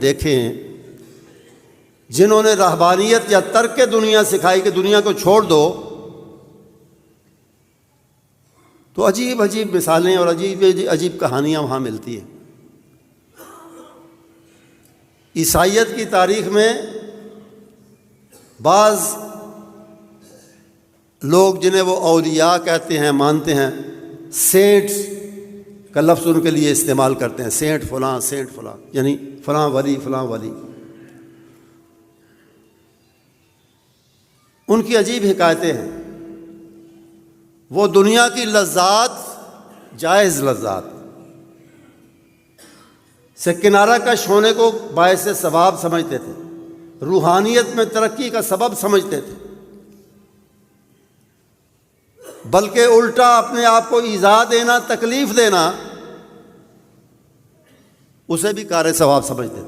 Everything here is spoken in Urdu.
دیکھیں جنہوں نے رہبانیت یا ترک دنیا سکھائی کہ دنیا کو چھوڑ دو، تو عجیب عجیب مثالیں اور عجیب عجیب کہانیاں وہاں ملتی ہیں۔ عیسائیت کی تاریخ میں بعض لوگ جنہیں وہ اولیاء کہتے ہیں، مانتے ہیں، سینٹس کا لفظ ان کے لیے استعمال کرتے ہیں، سینٹ فلاں، یعنی فلاں ولی فلاں ولی۔ ان کی عجیب حکایتیں ہیں۔ وہ دنیا کی لذات، جائز لذات سے کنارہ کش ہونے کو باعث ثواب سمجھتے تھے، روحانیت میں ترقی کا سبب سمجھتے تھے، بلکہ الٹا اپنے آپ کو ایذا دینا، تکلیف دینا، اسے بھی کار ثواب سمجھتے تھے۔